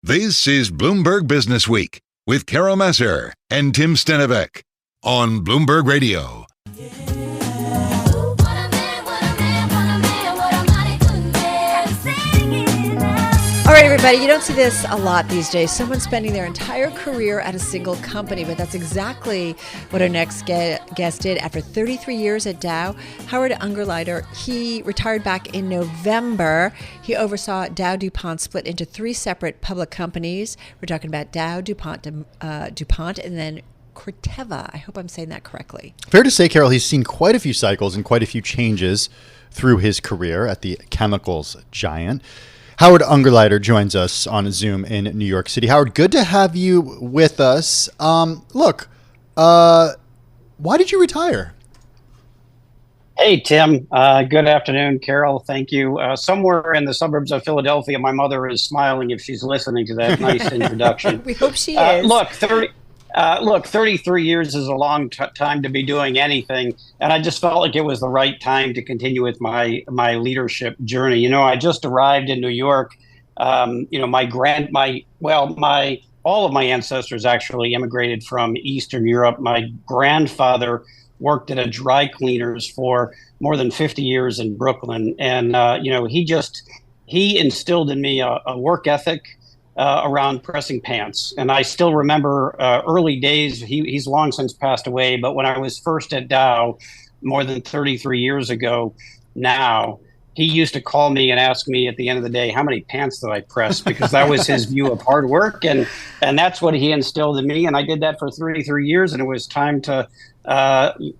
This is Bloomberg Businessweek with Carol Massar and Tim Stenovec on Bloomberg Radio. All right, everybody, you don't see this a lot these days. Someone spending their entire career at a single company, but that's exactly what our next guest did. After 33 years at Dow, Howard Ungerleider, he retired back in November. He oversaw Dow DuPont split into three separate public companies. We're talking about Dow, DuPont, and then Corteva. I hope I'm saying that correctly. Fair to say, Carol, he's seen quite a few cycles and quite a few changes through his career at the chemicals giant. Howard Ungerleider joins us on Zoom in New York City. Howard, good to have you with us. Why did you retire? Hey, Tim. Good afternoon, Carol. Thank you. Somewhere in the suburbs of Philadelphia, my mother is smiling if she's listening to that nice introduction. We hope she is. Look, 33 years is a long time to be doing anything, and I just felt like it was the right time to continue with my leadership journey. You know, I just arrived in New York. All of my ancestors actually immigrated from Eastern Europe. My grandfather worked at a dry cleaners for more than 50 years in Brooklyn, and he instilled in me a work ethic around pressing pants. And I still remember early days. He's long since passed away, but when I was first at Dow more than 33 years ago now, he used to call me and ask me at the end of the day, how many pants did I press? Because that was his view of hard work. And that's what he instilled in me. And I did that for 33 years. And it was time to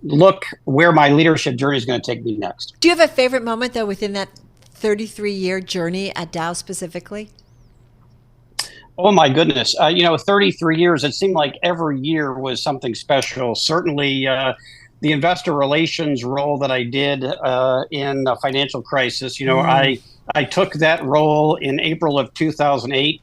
look where my leadership journey is going to take me next. Do you have a favorite moment, though, within that 33-year journey at Dow specifically? Oh, my goodness. 33 years, it seemed like every year was something special. Certainly, the investor relations role that I did in the financial crisis, I took that role in April of 2008.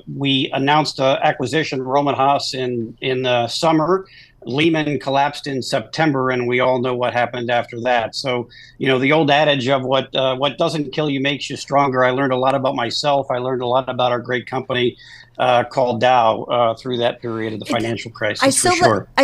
We announced the acquisition of Roman Haas in the summer. Lehman collapsed in September, and we all know what happened after that. So, the old adage of what doesn't kill you makes you stronger. I learned a lot about myself. I learned a lot about our great company called Dow through that period of the financial crisis. I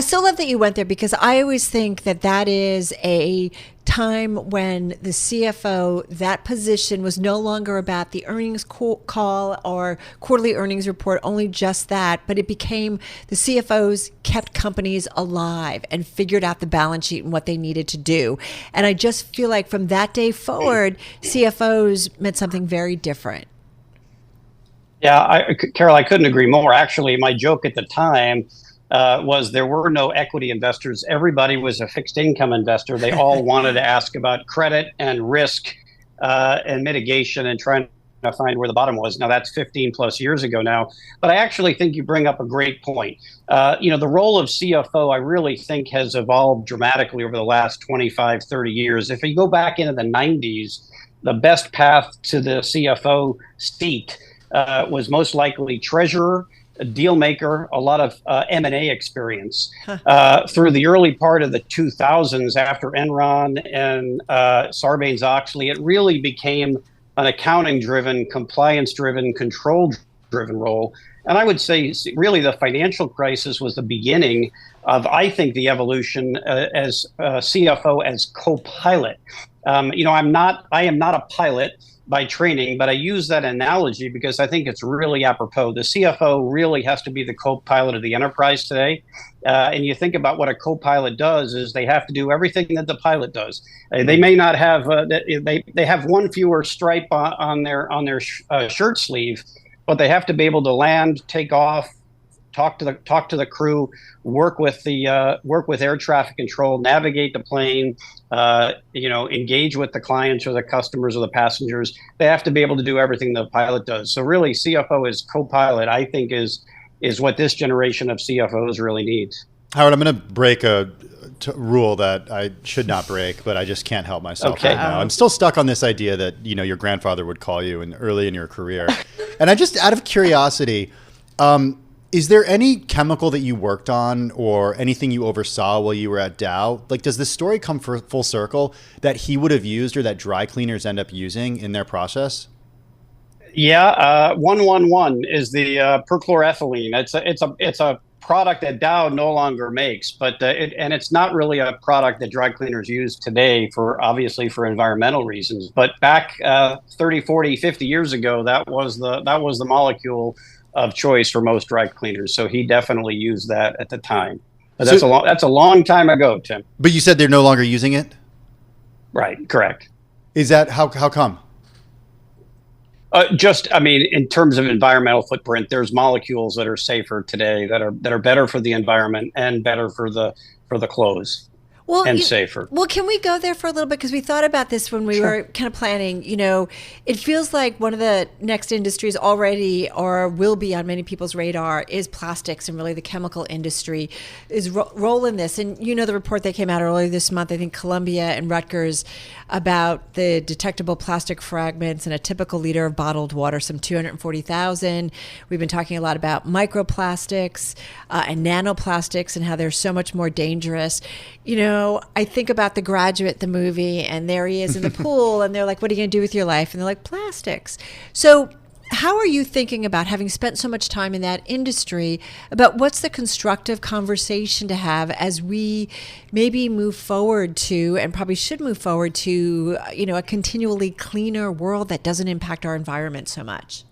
still love that you went there, because I always think that is a time when the CFO, that position was no longer about the earnings call or quarterly earnings report, only just that, but it became the CFOs kept companies alive and figured out the balance sheet and what they needed to do. And I just feel like from that day forward, CFOs meant something very different. Yeah, Carol, I couldn't agree more. Actually, my joke at the time was there were no equity investors. Everybody was a fixed income investor. They all wanted to ask about credit and risk and mitigation and trying to find where the bottom was. Now, that's 15 plus years ago now. But I actually think you bring up a great point. The role of CFO, I really think, has evolved dramatically over the last 25, 30 years. If you go back into the 90s, the best path to the CFO seat was most likely treasurer, a deal maker, a lot of M&A experience. Through the early part of the 2000s, after Enron and Sarbanes-Oxley, it really became an accounting-driven, compliance-driven, control-driven role. And I would say really the financial crisis was the beginning of, I think, the evolution as CFO as co-pilot. I am not a pilot by training, but I use that analogy because I think it's really apropos. The CFO really has to be the co-pilot of the enterprise today. And you think about what a co-pilot does is they have to do everything that the pilot does. They may not have, they have one fewer stripe on their shirt sleeve, but they have to be able to land, take off, talk to the crew, work with air traffic control, navigate the plane, engage with the clients or the customers or the passengers. They have to be able to do everything the pilot does. So really, CFO as co-pilot, I think, is what this generation of CFOs really needs. Howard, I'm going to break a rule that I should not break, but I just can't help myself right now. I'm still stuck on this idea that your grandfather would call you early in your career, and I just, out of curiosity. Is there any chemical that you worked on or anything you oversaw while you were at Dow? Like, does this story come full circle that he would have used or that dry cleaners end up using in their process? Yeah, 111 is the perchloroethylene. It's a product that Dow no longer makes, but it's not really a product that dry cleaners use today for obviously for environmental reasons. But back 30, 40, 50 years ago, that was the molecule of choice for most dry cleaners. So he definitely used that at the time. But that's a long time ago, Tim. But you said they're no longer using it? Right, correct. Is that how come? In terms of environmental footprint, there's molecules that are safer today that are better for the environment and better for the clothes. And safer. Well, can we go there for a little bit? Because we thought about this when we were kind of planning. It feels like one of the next industries already or will be on many people's radar is plastics, and really the chemical industry is role in this. And the report that came out earlier this month, I think Columbia and Rutgers, about the detectable plastic fragments in a typical liter of bottled water, some 240,000. We've been talking a lot about microplastics and nanoplastics and how they're so much more dangerous. I think about The Graduate, the movie, and there he is in the pool, and they're like, what are you going to do with your life? And they're like, plastics. So how are you thinking about, having spent so much time in that industry, about what's the constructive conversation to have as we maybe move forward to, and probably should move forward to, a continually cleaner world that doesn't impact our environment so much?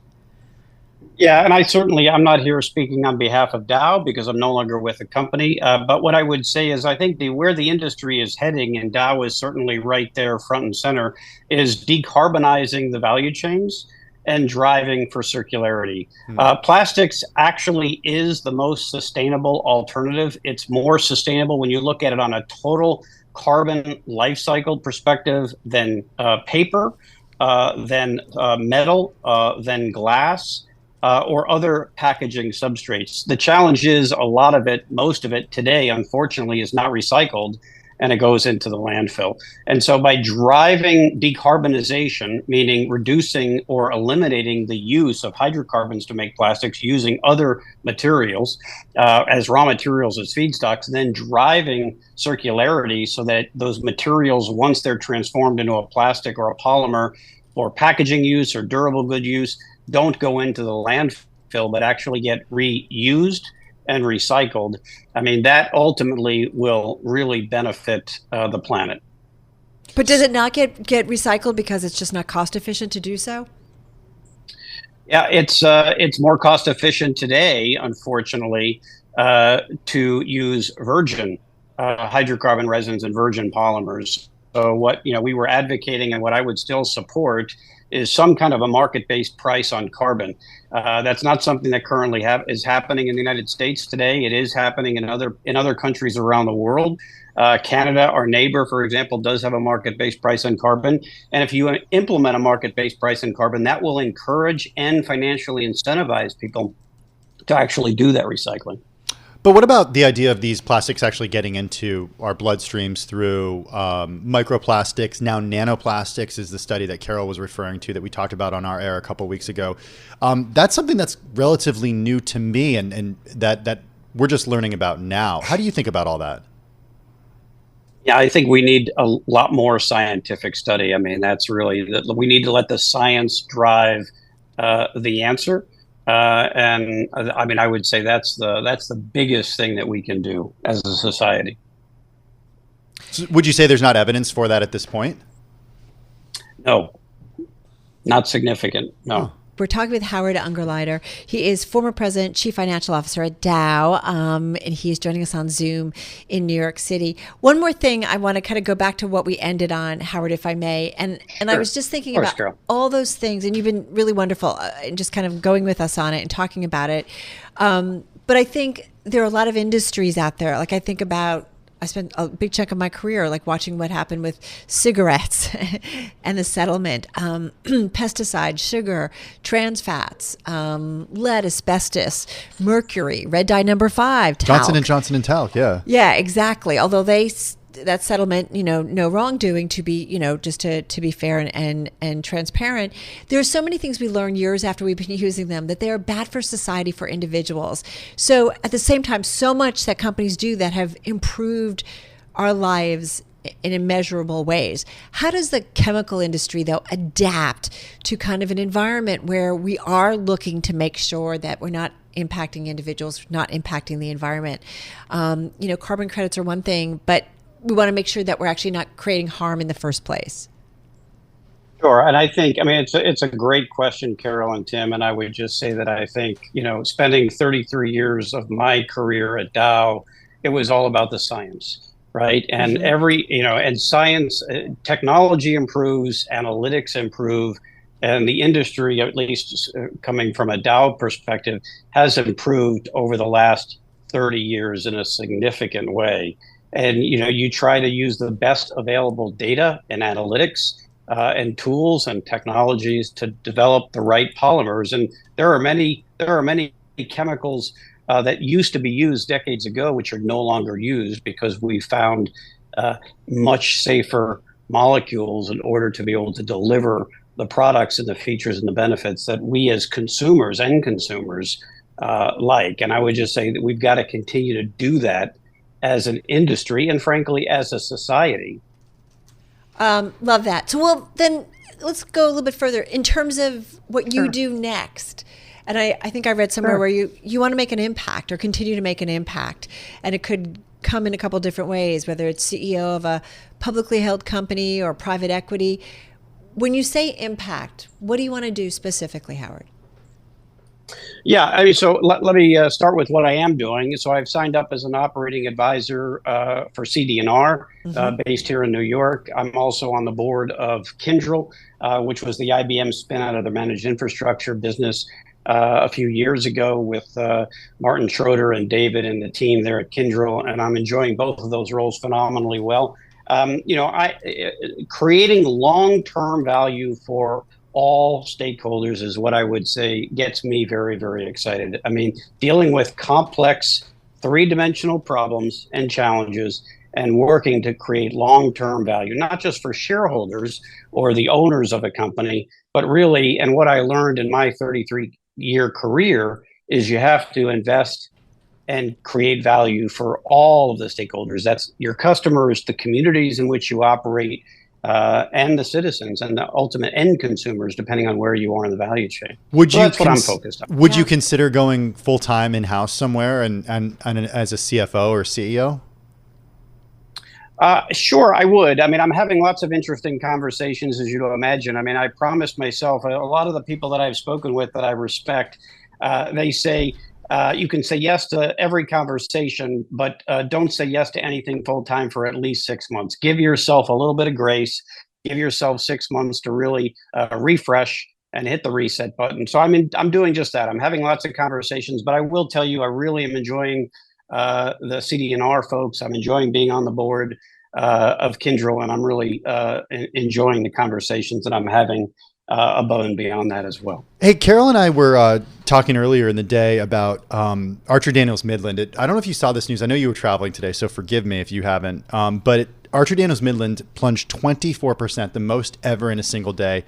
Yeah, and I'm not here speaking on behalf of Dow because I'm no longer with the company. But what I would say is I think where the industry is heading, and Dow is certainly right there front and center, is decarbonizing the value chains and driving for circularity. Plastics actually is the most sustainable alternative. It's more sustainable when you look at it on a total carbon life cycle perspective than paper, than metal, than glass. Or other packaging substrates. The challenge is most of it today, unfortunately, is not recycled, and it goes into the landfill. And so by driving decarbonization, meaning reducing or eliminating the use of hydrocarbons to make plastics using other materials as raw materials, as feedstocks, then driving circularity so that those materials, once they're transformed into a plastic or a polymer or packaging use or durable good use, don't go into the landfill, but actually get reused and recycled. That ultimately will really benefit the planet. But does it not get recycled because it's just not cost efficient to do so? Yeah, it's more cost efficient today, unfortunately, to use virgin hydrocarbon resins and virgin polymers. So what we were advocating, and what I would still support, is some kind of a market-based price on carbon. That's not something that currently is happening in the United States today. It is happening in other countries around the world. Canada, our neighbor, for example, does have a market-based price on carbon. And if you implement a market-based price on carbon, that will encourage and financially incentivize people to actually do that recycling. But what about the idea of these plastics actually getting into our bloodstreams through microplastics? Now, nanoplastics is the study that Carol was referring to that we talked about on our air a couple of weeks ago. That's something that's relatively new to me and that we're just learning about now. How do you think about all that? Yeah, I think we need a lot more scientific study. That's really, we need to let the science drive the answer. I would say that's the biggest thing that we can do as a society. So would you say there's not evidence for that at this point? No, not significant. No. Oh. We're talking with Howard Ungerleider. He is former president, chief financial officer at Dow, and he's joining us on Zoom in New York City. One more thing, I want to kind of go back to what we ended on, Howard, if I may. And Sure. I was just thinking about all those things, and you've been really wonderful in just kind of going with us on it and talking about it. But I think there are a lot of industries out there. Like I spent a big chunk of my career watching what happened with cigarettes and the settlement, pesticides, sugar, trans fats, lead, asbestos, mercury, red dye number 5, talc. Johnson and talc, yeah. Yeah, exactly. Although that settlement, no wrongdoing, to be, just to be fair and transparent. There are so many things we learn years after we've been using them that they are bad for society, for individuals. So at the same time, so much that companies do that have improved our lives in immeasurable ways. How does the chemical industry, though, adapt to kind of an environment where we are looking to make sure that we're not impacting individuals, not impacting the environment? Carbon credits are one thing, but we want to make sure that we're actually not creating harm in the first place. Sure. And I think, it's a great question, Carol and Tim. And I would just say that I think, spending 33 years of my career at Dow, it was all about the science, right? And and science, technology improves, analytics improve, and the industry, at least coming from a Dow perspective, has improved over the last 30 years in a significant way. And, you try to use the best available data and analytics and tools and technologies to develop the right polymers. And there are many chemicals that used to be used decades ago, which are no longer used because we found much safer molecules in order to be able to deliver the products and the features and the benefits that we as consumers like. And I would just say that we've got to continue to do that as an industry and frankly, as a society. Love that. So, well, then let's go a little bit further in terms of what you do next. And I think I read somewhere where you want to make an impact or continue to make an impact. And it could come in a couple different ways, whether it's CEO of a publicly held company or private equity. When you say impact, what do you want to do specifically, Howard? Yeah, so let me start with what I am doing. So I've signed up as an operating advisor for CD&R based here in New York. I'm also on the board of Kyndryl, which was the IBM spin out of the managed infrastructure business a few years ago with Martin Schroeder and David and the team there at Kyndryl. And I'm enjoying both of those roles phenomenally well. Creating long-term value for all stakeholders is what I would say gets me very, very excited. Dealing with complex three-dimensional problems and challenges and working to create long-term value, not just for shareholders or the owners of a company, but really, and what I learned in my 33-year career is you have to invest and create value for all of the stakeholders. That's your customers, the communities in which you operate, and the citizens and the ultimate end consumers, depending on where you are in the value chain. That's what I'm focused on. Would you consider going full-time in-house somewhere and as a CFO or CEO? Sure, I would. I'm having lots of interesting conversations, as you'd imagine. I promised myself, a lot of the people that I've spoken with that I respect, they say, you can say yes to every conversation, but don't say yes to anything full time for at least 6 months. Give yourself a little bit of grace. Give yourself 6 months to really refresh and hit the reset button. So I'm doing just that. I'm having lots of conversations, but I will tell you, I really am enjoying the CD&R folks. I'm enjoying being on the board of Kyndryl, and I'm really enjoying the conversations that I'm having above and beyond that as well. Hey, Carol and I were talking earlier in the day about Archer Daniels Midland. I don't know if you saw this news. I know you were traveling today, so forgive me if you haven't. But Archer Daniels Midland plunged 24%, the most ever in a single day,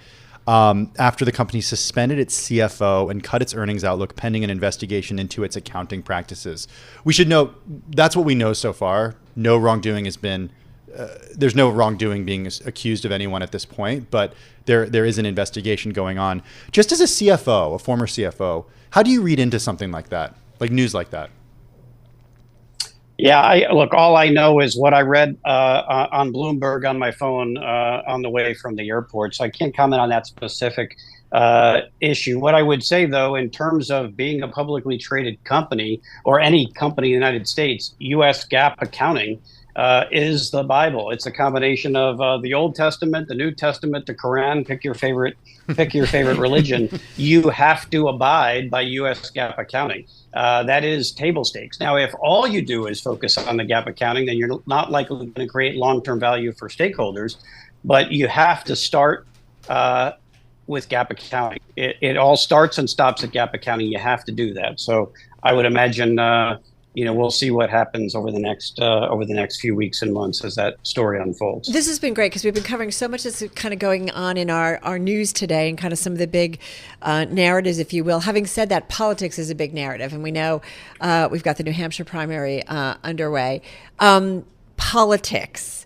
after the company suspended its CFO and cut its earnings outlook pending an investigation into its accounting practices. We should note that's what we know so far. No wrongdoing has been. There's no wrongdoing being accused of anyone at this point, but there is an investigation going on. Just as a CFO, a former CFO, how do you read into something like that, like news like that? Yeah, look, all I know is what I read on Bloomberg on my phone on the way from the airport. So I can't comment on that specific issue. What I would say, though, in terms of being a publicly traded company or any company in the United States, U.S. GAAP accounting is the Bible. It's a combination of the Old Testament, the New Testament, the Quran. Pick your favorite religion. You have to abide by U.S. GAAP accounting. That is table stakes. Now, if all you do is focus on the GAAP accounting, then you're not likely going to create long-term value for stakeholders. But you have to start with GAAP accounting. It all starts and stops at GAAP accounting. You have to do that. So I would imagine. We'll see what happens over the next few weeks and months as that story unfolds. This has been great because we've been covering so much that's kind of going on in our news today and kind of some of the big narratives, if you will. Having said that, politics is a big narrative, and we know we've got the New Hampshire primary underway. Politics.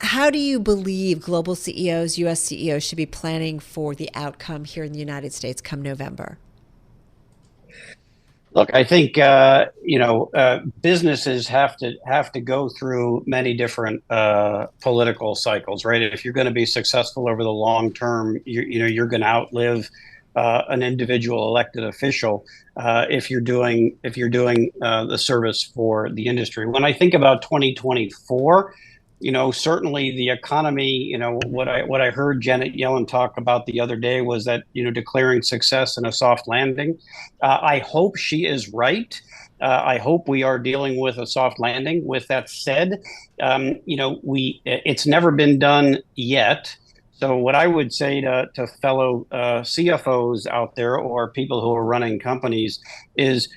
how do you believe global CEOs, U.S. CEOs should be planning for the outcome here in the United States come November? Look, I think businesses have to go through many different political cycles, right? If you're going to be successful over the long term, you're going to outlive an individual elected official if you're doing the service for the industry. When I think about 2024. Certainly the economy, what I heard Janet Yellen talk about the other day was that, declaring success and a soft landing. I hope she is right. I hope we are dealing with a soft landing. With that said, it's never been done yet. So what I would say to fellow CFOs out there or people who are running companies is,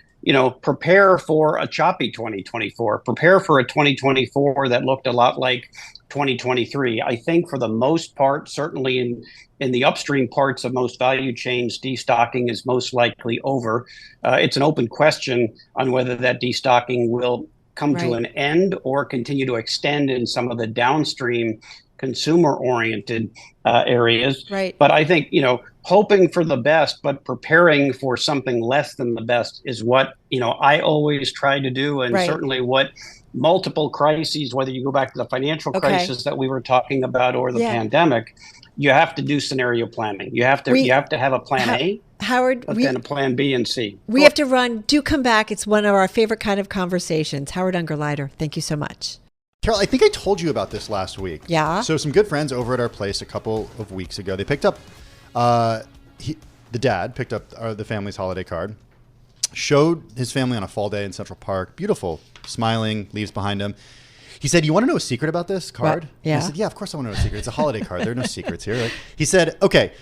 prepare for a choppy 2024. Prepare for a 2024 that looked a lot like 2023. I think for the most part, certainly in the upstream parts of most value chains, destocking is most likely over. It's an open question on whether that destocking will come to an end or continue to extend in some of the downstream consumer-oriented areas. Right. But I think, hoping for the best, but preparing for something less than the best is what, I always try to do. And certainly what multiple crises, whether you go back to the financial crisis that we were talking about or the pandemic, you have to do scenario planning. You have to have a plan A. Howard, but then a plan B and C. We have to run. Do come back. It's one of our favorite kind of conversations. Howard Ungerleider, thank you so much. Carol, I think I told you about this last week. Yeah. So some good friends over at our place a couple of weeks ago, they picked up, the dad picked up the family's holiday card, showed his family on a fall day in Central Park, beautiful, smiling, leaves behind him. He said, "You want to know a secret about this card?" What? Yeah. I said, "Yeah, of course I want to know a secret. It's a holiday card. There are no secrets here." Right? He said, "Okay,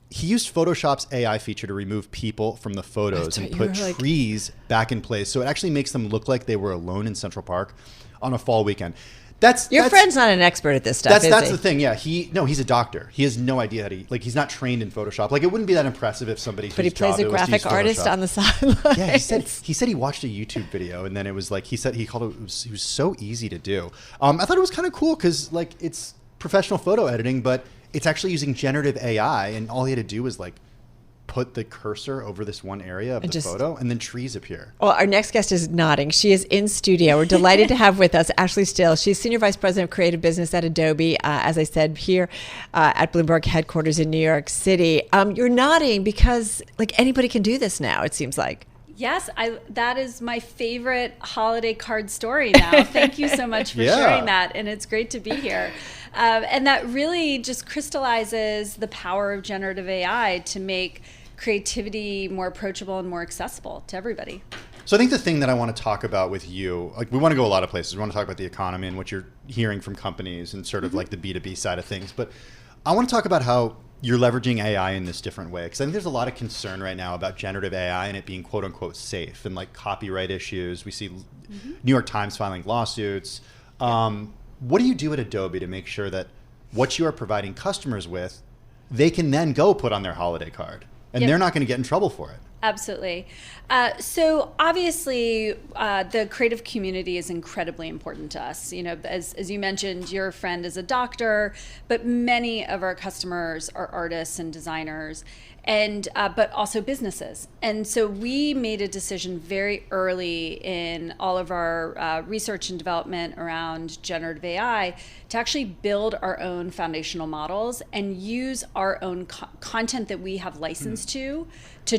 he used Photoshop's AI feature to remove people from the photos and put trees back in place. So it actually makes them look like they were alone in Central Park on a fall weekend." Your friend's not an expert at this stuff. That's the thing. Yeah, he's a doctor. He has no idea he's not trained in Photoshop. Like, it wouldn't be that impressive if somebody. But he plays a graphic artist on the sideline. Yeah, he said he watched a YouTube video and then it was like he was so easy to do. I thought it was kind of cool because it's professional photo editing, but it's actually using generative AI, and all he had to do was put the cursor over this one area of the photo, and then trees appear. Well, our next guest is nodding. She is in studio. We're delighted to have with us Ashley Still. She's Senior Vice President of Creative Business at Adobe, as I said, here at Bloomberg headquarters in New York City. You're nodding because anybody can do this now, it seems like. Yes, that is my favorite holiday card story now. Thank you so much for sharing that, and it's great to be here. And that really just crystallizes the power of generative AI to make creativity more approachable and more accessible to everybody. So I think the thing that I want to talk about with you, we want to go a lot of places. We want to talk about the economy and what you're hearing from companies and sort of the B2B side of things. But I want to talk about how you're leveraging AI in this different way, because I think there's a lot of concern right now about generative AI and it being quote unquote safe, and copyright issues. We see New York Times filing lawsuits. What do you do at Adobe to make sure that what you are providing customers with, they can then go put on their holiday card and they're not going to get in trouble for it? Absolutely. So obviously, the creative community is incredibly important to us. As you mentioned, your friend is a doctor, but many of our customers are artists and designers, and but also businesses. And so we made a decision very early in all of our research and development around generative AI to actually build our own foundational models and use our own content that we have licensed to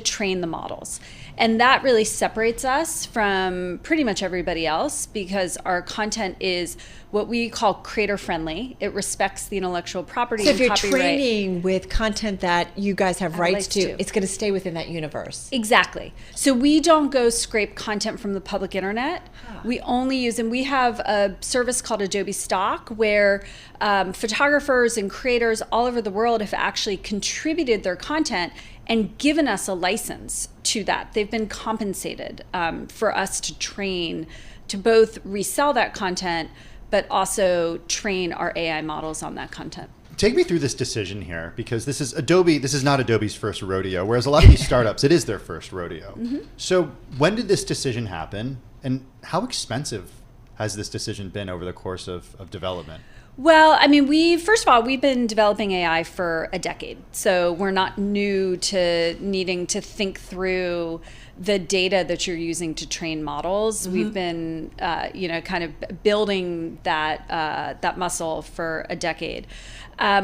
train the models. And that really separates us from pretty much everybody else because our content is what we call creator friendly. It respects the intellectual property and copyright. So if you're training with content that you guys have rights to, it's going to stay within that universe. Exactly. So we don't go scrape content from the public internet. We only use, and we have a service called Adobe Stock where photographers and creators all over the world have actually contributed their content and given us a license to that. They've been compensated for us to train, to both resell that content, but also train our AI models on that content. Take me through this decision here, because this is not Adobe's first rodeo, whereas a lot of these startups, it is their first rodeo. So when did this decision happen, and how expensive has this decision been over the course of development? Well, I mean, first of all, we've been developing AI for a decade. So we're not new to needing to think through the data that you're using to train models. We've been, kind of building that muscle for a decade.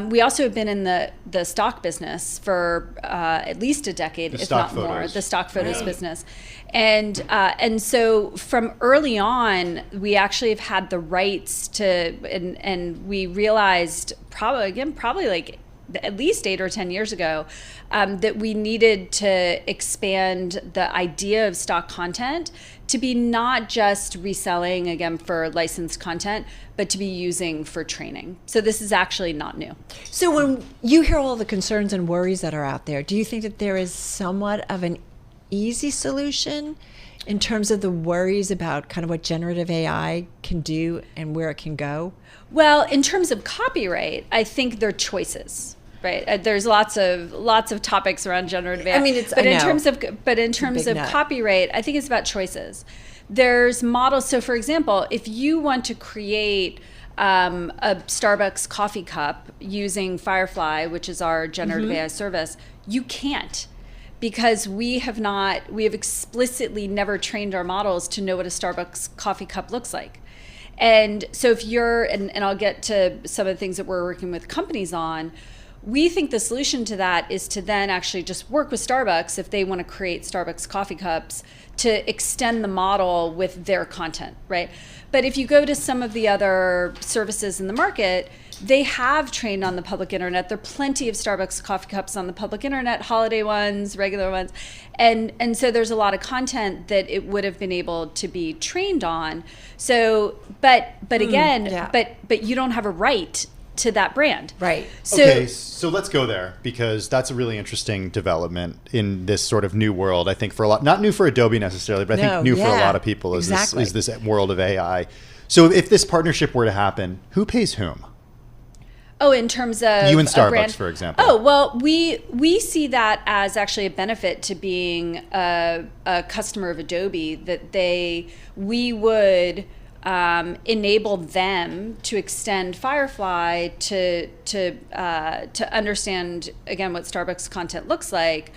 We also have been in the stock business for at least a decade, if not more, the stock photos business. And so from early on, we actually have had the rights to, and we realized probably like at least 8 or 10 years ago, that we needed to expand the idea of stock content to be not just reselling, again, for licensed content, but to be using for training. So this is actually not new. So when you hear all the concerns and worries that are out there, do you think that there is somewhat of an easy solution in terms of the worries about kind of what generative AI can do and where it can go? Well, in terms of copyright, I think they're choices. Right. There's lots of topics around generative AI. I mean, in terms of copyright, I think it's about choices. There's models. So, for example, if you want to create a Starbucks coffee cup using Firefly, which is our generative AI service, you can't, because we have explicitly never trained our models to know what a Starbucks coffee cup looks like. And so if you're, and I'll get to some of the things that we're working with companies on, we think the solution to that is to then actually just work with Starbucks if they want to create Starbucks coffee cups to extend the model with their content, right? But if you go to some of the other services in the market, they have trained on the public internet. There are plenty of Starbucks coffee cups on the public internet, holiday ones, regular ones. And so there's a lot of content that it would have been able to be trained on. So, but again, but you don't have a right to that brand. Right. So let's go there, because that's a really interesting development in this sort of new world. I think for a lot, not new for Adobe necessarily, but I think new for a lot of people is this world of AI. So if this partnership were to happen, who pays whom? Oh, in terms of you and Starbucks, for example. Oh, well, we see that as actually a benefit to being a customer of Adobe, that we would enable them to extend Firefly to understand, again, what Starbucks content looks like.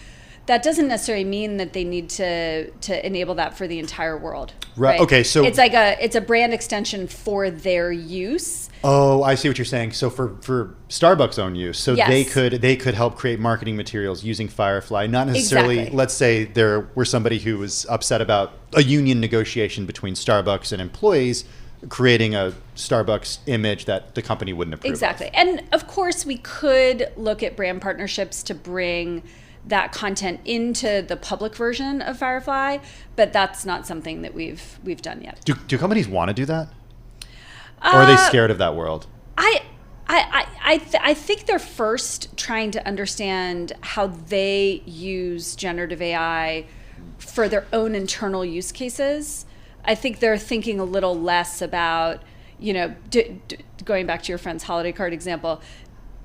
That doesn't necessarily mean that they need to enable that for the entire world. Right. Okay. So it's like it's a brand extension for their use. Oh, I see what you're saying. So for Starbucks' own use, so yes. they could help create marketing materials using Firefly. Not necessarily. Exactly. Let's say there were somebody who was upset about a union negotiation between Starbucks and employees, creating a Starbucks image that the company wouldn't approve. Exactly. And of course, we could look at brand partnerships to bring that content into the public version of Firefly, but that's not something that we've done yet. Do companies want to do that? Or are they scared of that world? I think they're first trying to understand how they use generative AI for their own internal use cases. I think they're thinking a little less about, going back to your friend's holiday card example,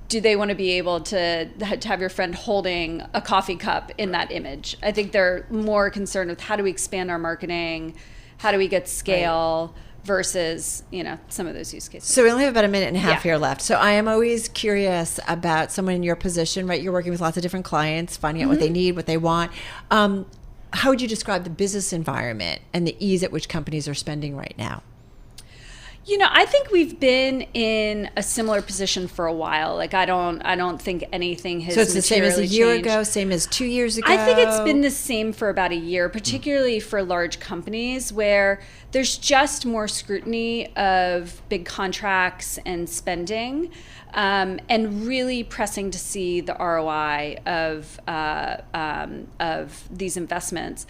do they want to be able to have your friend holding a coffee cup in that image? I think they're more concerned with how do we expand our marketing, how do we get scale, versus some of those use cases. So we only have about a minute and a half here left. So I am always curious about someone in your position, right? You're working with lots of different clients, finding out what they need, what they want. How would you describe the business environment and the ease at which companies are spending right now? I think we've been in a similar position for a while. Like I don't think anything has. So it's the same as a year changed. ago, same as 2 years ago. I think it's been the same for about a year, particularly for large companies where there's just more scrutiny of big contracts and spending, and really pressing to see the ROI of these investments.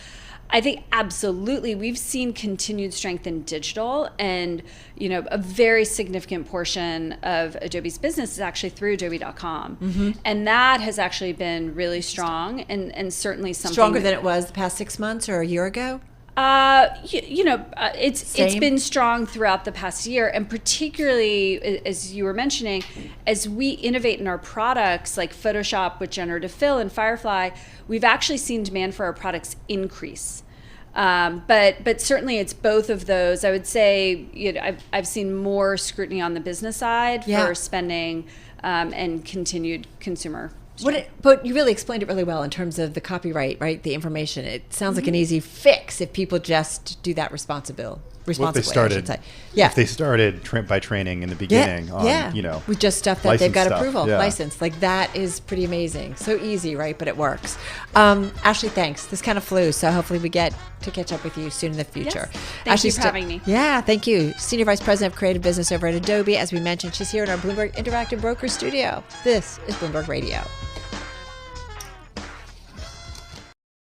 I think absolutely we've seen continued strength in digital, and a very significant portion of Adobe's business is actually through Adobe.com, and that has actually been really strong and certainly something stronger than it was the past 6 months or a year ago. It's been strong throughout the past year, and particularly as you were mentioning, as we innovate in our products like Photoshop with generative fill and Firefly, we've actually seen demand for our products increase. But certainly it's both of those. I would say, I've seen more scrutiny on the business side for spending and continued consumer. But you really explained it really well in terms of the copyright, right? The information. It sounds like an easy fix if people just do that responsibly. Well, if they started by training in the beginning on, with just stuff that they've got approval, yeah. license, like that is pretty amazing. So easy, right? But it works. Ashley, thanks. This kind of flew, so hopefully we get to catch up with you soon in the future. Yes. Thank you for having me. Yeah, thank you. Senior Vice President of Creative Business over at Adobe. As we mentioned, she's here in our Bloomberg Interactive Broker Studio. This is Bloomberg Radio.